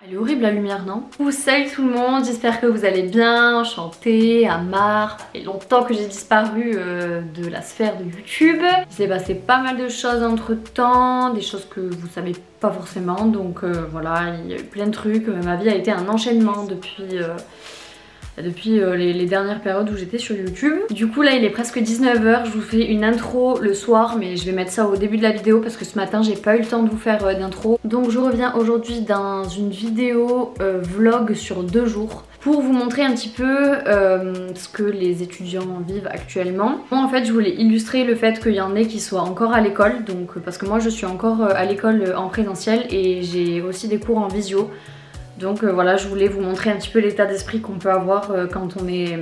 Elle est horrible la lumière, non? Salut tout le monde, j'espère que vous allez bien, enchantée, Amar. Ça fait longtemps que j'ai disparu de la sphère de YouTube. Il s'est passé pas mal de choses entre temps, des choses que vous savez pas forcément, donc voilà, il y a eu plein de trucs. Ma vie a été un enchaînement depuis les dernières périodes où j'étais sur YouTube. Du coup là il est presque 19 h, je vous fais une intro le soir, mais je vais mettre ça au début de la vidéo parce que ce matin j'ai pas eu le temps de vous faire d'intro. Donc je reviens aujourd'hui dans une vidéo vlog sur 2 jours pour vous montrer un petit peu ce que les étudiants vivent actuellement. Moi en fait je voulais illustrer le fait qu'il y en ait qui soient encore à l'école, donc parce que moi je suis encore à l'école en présentiel et j'ai aussi des cours en visio. Donc voilà, je voulais vous montrer un petit peu l'état d'esprit qu'on peut avoir quand on est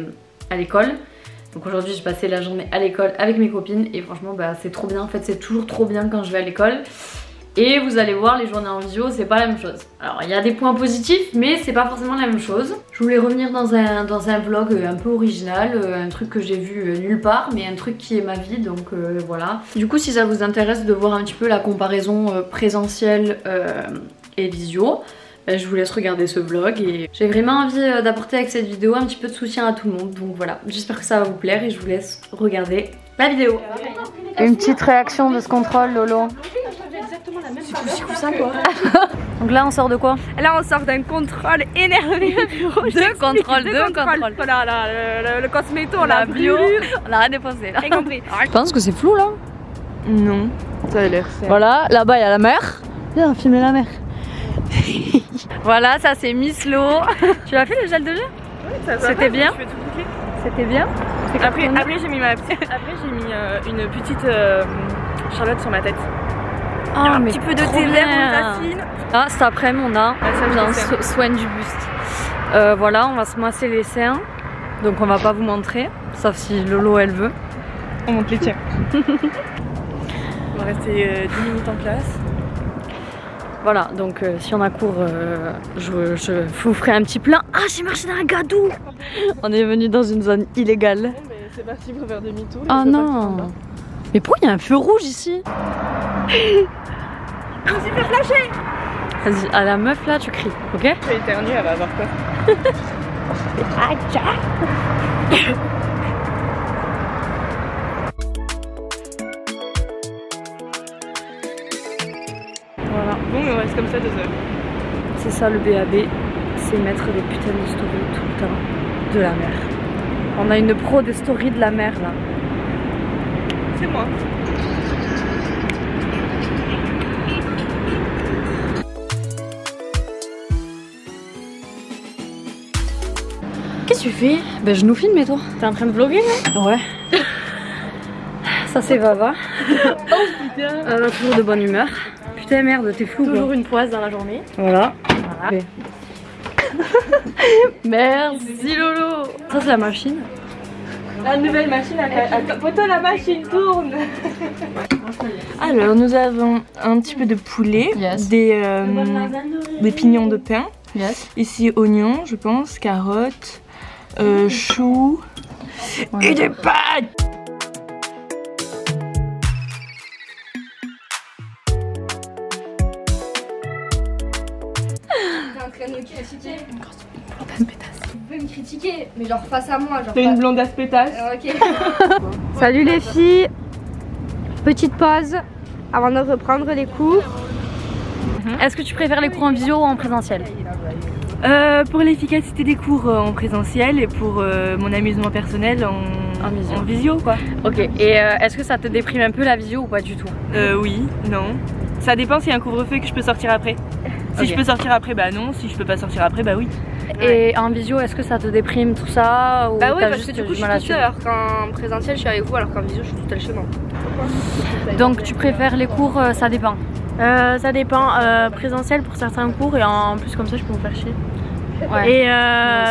à l'école. Donc aujourd'hui j'ai passé la journée à l'école avec mes copines et franchement bah, c'est trop bien. En fait c'est toujours trop bien quand je vais à l'école. Et vous allez voir, les journées en visio c'est pas la même chose. Alors il y a des points positifs mais c'est pas forcément la même chose. Je voulais revenir dans un vlog un peu original, un truc que j'ai vu nulle part, mais un truc qui est ma vie, donc voilà. Du coup si ça vous intéresse de voir un petit peu la comparaison présentielle et visio, je vous laisse regarder ce vlog et j'ai vraiment envie d'apporter avec cette vidéo un petit peu de soutien à tout le monde. Donc voilà, j'espère que ça va vous plaire et je vous laisse regarder la vidéo. Une petite réaction de ce contrôle, Lolo. C'est ça quoi. Donc là on sort de quoi? Là on sort d'un contrôle énervé. Deux contrôles. Voilà, le cosméto, la bio, on a rien déposé là. J'ai compris. Je pense que c'est flou là. Non, ça a l'air fait. Voilà, là-bas il y a la mer. Viens filmer la mer. Voilà, ça c'est Miss Lo. Tu as fait le gel de jeu? Oui, c'était bien. C'était bien. Après j'ai mis une petite Charlotte sur ma tête. Oh, un petit peu de thé vert racine. Ah, cet après-midi on a un soin du buste. Voilà, on va se masser les seins. Donc on va pas vous montrer, sauf si Lolo elle veut. On monte les tiens. On va rester 10 minutes en classe. Voilà, donc si on a cours, je vous ferai un petit plein. Ah, j'ai marché dans un gadou. On est venu dans une zone illégale. Mais c'est parti pour faire demi-tour. Ah non. Mais pourquoi il y a un feu rouge ici? Je me suis fait flasher. Vas-y, à la meuf là, tu cries, ok? Je vais éternuer, elle va avoir peur. Voilà. Bon, mais on reste comme ça 2 heures. C'est ça le BAB, c'est mettre des putains de stories tout le temps de la mer. On a une pro des stories de la mer là. C'est moi. Qu'est-ce que tu fais? Ben je nous filme et toi? T'es en train de vlogger là? Ouais. Ça c'est Vava. Oh putain. Toujours de bonne humeur. Putain merde, t'es flou. Toujours quoi. une poisse dans la journée. Voilà. Merci Lolo. Ça c'est la machine. La nouvelle machine à poto, la machine tourne. Alors nous avons un petit peu de poulet, yes. des pignons de pain, Yes. ici oignons je pense, carottes, choux et des pâtes. T'es en train de me critiquer. Tu peux me critiquer, mais genre face à moi. T'es une blondasse pétasse. Ok. Salut les filles. Petite pause avant de reprendre les cours. Est-ce que tu préfères les cours en visio ou en présentiel? Pour l'efficacité des cours en présentiel et pour mon amusement personnel en visio quoi. Ok, et est-ce que ça te déprime un peu la visio ou pas du tout? Oui, non. Ça dépend s'il y a un couvre-feu et que je peux sortir après. Si Ok. je peux sortir après, bah non. Si je peux pas sortir après, bah oui. Et en visio, est-ce que ça te déprime tout ça ou Bah oui, t'as parce que juste du coup, du je mal à suis toute seule. suivre? Alors qu'en présentiel, je suis avec vous, alors qu'en visio, je suis toute seule chez moi. Donc tu préfères les cours, ça dépend? Ça dépend. Présentiel pour certains cours et en plus comme ça, je peux me faire chier. Ouais. Et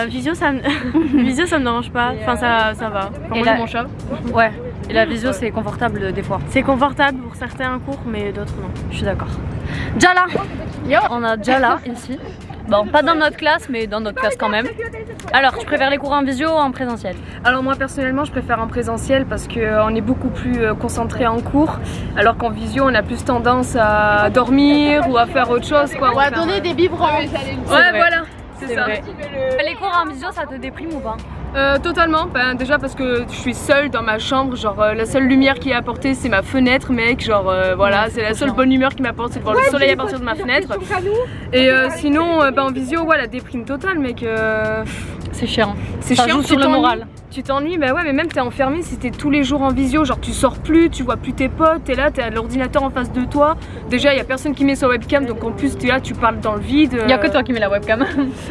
visio, ça me dérange pas. Enfin, ça va. Enfin, Et moi, la- j'ai mon chat. Ouais. Et la visio, c'est confortable des fois. C'est confortable pour certains cours, mais d'autres non. Je suis d'accord. Jala! On a Jala ici. Bon, pas dans notre classe, mais dans notre classe quand même. Alors, tu préfères les cours en visio ou en présentiel? Alors moi personnellement je préfère en présentiel parce qu'on est beaucoup plus concentré en cours, alors qu'en visio on a plus tendance à dormir ou à faire autre chose quoi. On va donner des biberons. Ouais voilà, c'est ça. Vrai. Les cours en visio ça te déprime ou pas? Totalement, déjà parce que je suis seule dans ma chambre, genre la seule lumière qui est apportée c'est ma fenêtre mec, genre voilà, c'est la seule bonne humeur qui m'apporte, c'est de voir le soleil à partir de ma fenêtre. Et sinon en visio ouais, la déprime totale mec. C'est chiant. C'est chiant sur le moral. Tu t'ennuies, bah ouais, mais même t'es enfermé si t'es tous les jours en visio, genre tu sors plus, tu vois plus tes potes, t'es là, t'as l'ordinateur en face de toi. Déjà, y a personne qui met sa webcam, donc en plus t'es là, tu parles dans le vide. Y a que toi qui mets la webcam.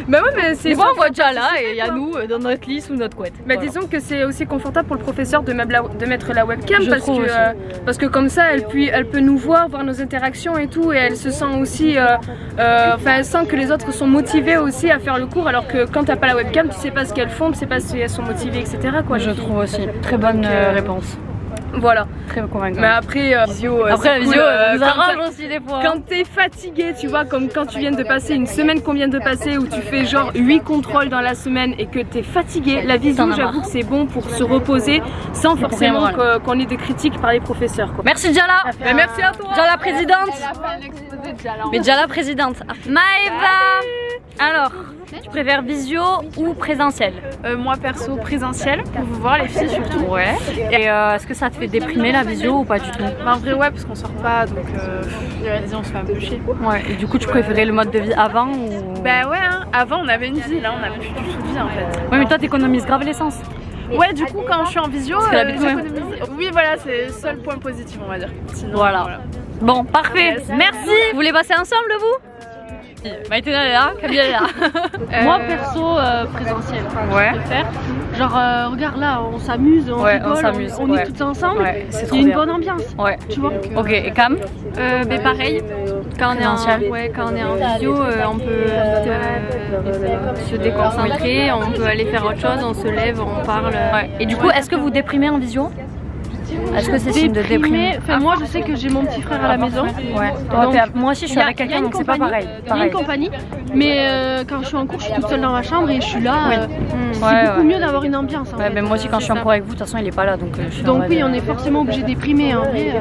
Bah ouais, mais c'est. Des fois, on voit déjà là et y a nous dans notre lit sous notre couette. Bah voilà. Disons que c'est aussi confortable pour le professeur de mettre la webcam parce que comme ça, elle peut nous voir nos interactions et tout, et elle se sent aussi, elle sent que les autres sont motivés aussi à faire le cours, alors que quand t'as pas la webcam, tu sais pas ce qu'elles font, tu sais pas si elles sont motivées, etc. Quoi, je trouve aussi. Très bonne réponse. Voilà. Très convaincant. Mais après, la visio nous arrange aussi des fois. Quand t'es fatigué, tu vois, comme quand tu viens de passer une semaine qu'on vient de passer où tu fais genre 8 contrôles dans la semaine et que t'es fatigué, la visio, j'avoue que c'est bon pour se reposer sans forcément qu'on ait des critiques par les professeurs. Quoi. Merci Diala. Merci à toi. Diala présidente. Elle a fait un exposé de Diala. Mais Diala présidente. Maëva. Alors, tu préfères visio ou présentiel? Moi perso présentiel pour vous voir les filles surtout. Ouais. Et est-ce que ça te fait déprimer la visio ou pas du tout? Bah, en vrai ouais parce qu'on sort pas donc on se fait un peu chier. Ouais. Et du coup tu préférais le mode de vie avant ou? Bah ouais hein. Avant on avait une vie, là on a plus du tout de vie en fait. Ouais mais toi t'économises grave l'essence. Ouais du coup quand je suis en visio j'économise. Oui voilà c'est le seul point positif on va dire. Sinon, voilà. Bon parfait, merci. Vous voulez passer ensemble vous? Maïté est là, Camille est là. Moi perso présentiel. Ouais. Genre regarde là, on s'amuse, on rigole, on est toutes ensemble. Ouais, c'est trop il y a une bien. bonne ambiance. Ouais. Tu vois. Ok. Et Cam? Mais pareil. Quand on est en visio, on peut se déconcentrer, on peut aller faire autre chose, on se lève, on parle. Ouais. Et du coup, est-ce que vous déprimez en visio? Est-ce que c'est signe de déprimer? Enfin, moi je sais que j'ai mon petit frère à la maison. Ouais. Donc, moi aussi je suis avec quelqu'un donc c'est pas pareil. Il y a une compagnie, mais quand je suis en cours je suis toute seule dans ma chambre et je suis là. C'est beaucoup mieux d'avoir une ambiance. Ouais, mais moi aussi quand je suis en cours avec vous, de toute façon il est pas là donc je suis donc oui on est forcément obligé de déprimer en vrai.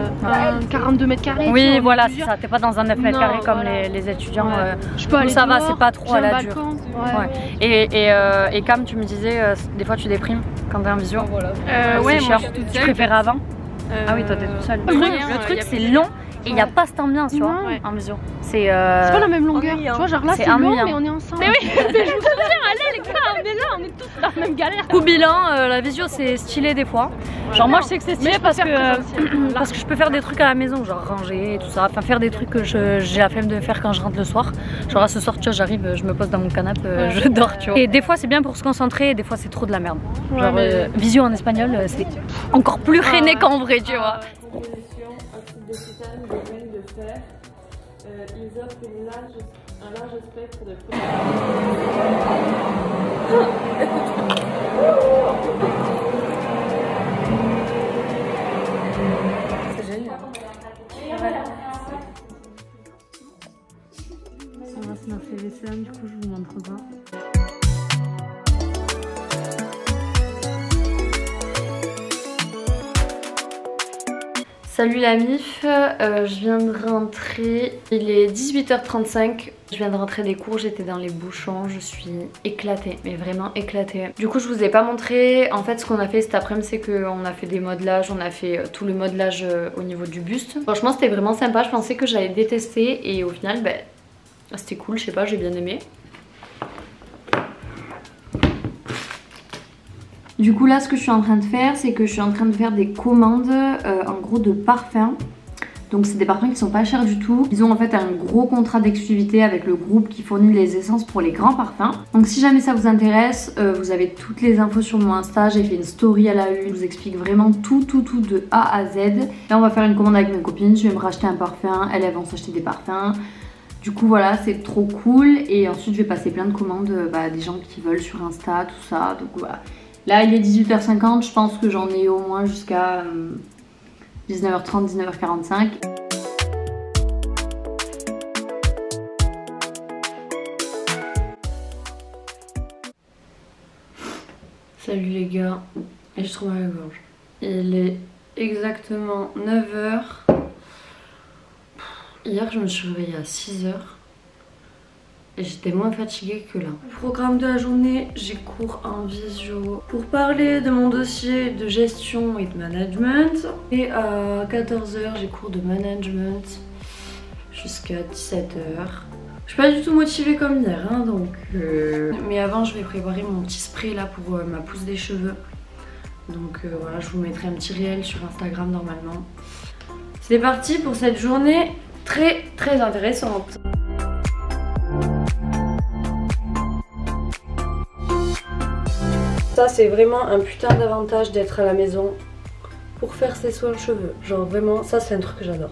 42 mètres carrés. Oui voilà c'est ça, t'es pas dans un 9 mètres carrés comme les étudiants. Je peux aller ça dehors, va, c'est pas trop à la dure. Et Cam tu me disais des fois tu déprimes quand t'es en visio? Ouais moi je suis toute seule. Tu préférais avant? Ah oui toi t'es toute seule. Le truc c'est long et il n'y a pas cette ambiance tu vois en visio. C'est pas la même longueur. Tu vois genre là c'est long mais on est ensemble. Mais oui, mais je vous souviens, allez les gars, on est là, on est tous dans la même galère. Coup bilan, la visio c'est stylé des fois. Genre moi je sais que c'est stylé parce que je peux faire des trucs à la maison, genre ranger et tout ça, enfin faire des trucs que j'ai la flemme de faire quand je rentre le soir. Genre à ce soir tu vois j'arrive, je me pose dans mon canapé, je dors tu vois. Et des fois c'est bien pour se concentrer et des fois c'est trop de la merde. Genre visio en espagnol c'est encore plus rené qu'en vrai tu vois. Ils offrent un large spectre de C'est génial. Ça m'a fait vaisselle, du coup je vous montre pas. Salut la mif, je viens de rentrer, il est 18h35, je viens de rentrer des cours, j'étais dans les bouchons, je suis éclatée, mais vraiment éclatée. Du coup je vous ai pas montré, en fait ce qu'on a fait cet après-midi c'est qu'on a fait des modelages, on a fait tout le modelage au niveau du buste. Franchement c'était vraiment sympa, je pensais que j'allais détester et au final c'était cool, je sais pas, j'ai bien aimé. Du coup là ce que je suis en train de faire c'est que je suis en train de faire des commandes en gros de parfums. Donc c'est des parfums qui sont pas chers du tout. Ils ont en fait un gros contrat d'exclusivité avec le groupe qui fournit les essences pour les grands parfums. Donc si jamais ça vous intéresse, vous avez toutes les infos sur mon Insta. J'ai fait une story à la une, je vous explique vraiment tout de A à Z. Là on va faire une commande avec mes copines, je vais me racheter un parfum, elles vont s'acheter des parfums. Du coup voilà c'est trop cool et ensuite je vais passer plein de commandes à des gens qui veulent sur Insta, tout ça. Donc voilà. Là il est 18h50, je pense que j'en ai au moins jusqu'à 19h30, 19h45. Salut les gars, et je trouve à la gorge. Il est exactement 9 h. Hier je me suis réveillée à 6 h et j'étais moins fatiguée que là. Programme de la journée, j'ai cours en visio pour parler de mon dossier de gestion et de management. Et à 14 h j'ai cours de management jusqu'à 17 h. Je suis pas du tout motivée comme hier, hein, donc mais avant je vais préparer mon petit spray là pour ma pousse des cheveux. Donc voilà, je vous mettrai un petit réel sur Instagram normalement. C'est parti pour cette journée très intéressante. Ça c'est vraiment un putain d'avantage d'être à la maison pour faire ses soins de cheveux. Genre vraiment, ça c'est un truc que j'adore.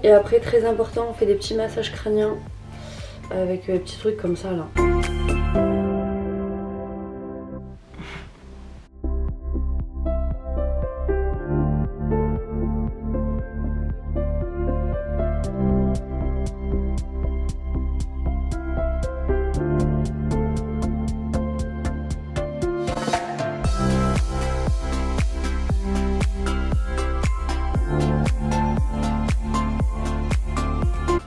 Et après, très important, on fait des petits massages crâniens avec des petits trucs comme ça là.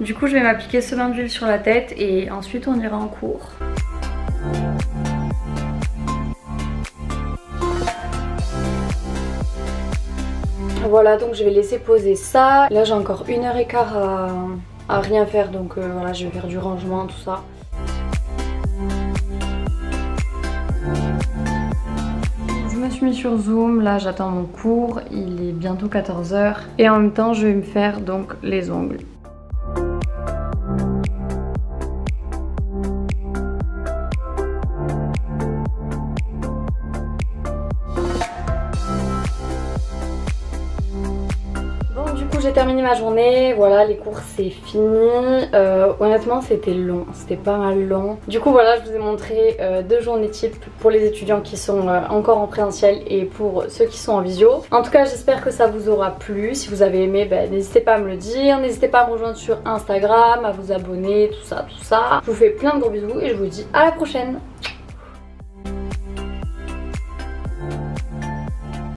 Du coup je vais m'appliquer ce bain d'huile sur la tête et ensuite on ira en cours. Voilà, donc je vais laisser poser ça. Là j'ai encore 1h15 à rien faire, donc voilà, je vais faire du rangement, tout ça. Je me suis mis sur Zoom, là j'attends mon cours, il est bientôt 14 h et en même temps je vais me faire donc les ongles. J'ai terminé ma journée, voilà, les cours c'est fini. Honnêtement c'était long, c'était pas mal long. Du coup voilà, je vous ai montré 2 journées type pour les étudiants qui sont encore en présentiel et pour ceux qui sont en visio. En tout cas j'espère que ça vous aura plu. Si vous avez aimé, n'hésitez pas à me le dire. N'hésitez pas à me rejoindre sur Instagram, à vous abonner, tout ça. Je vous fais plein de gros bisous et je vous dis à la prochaine.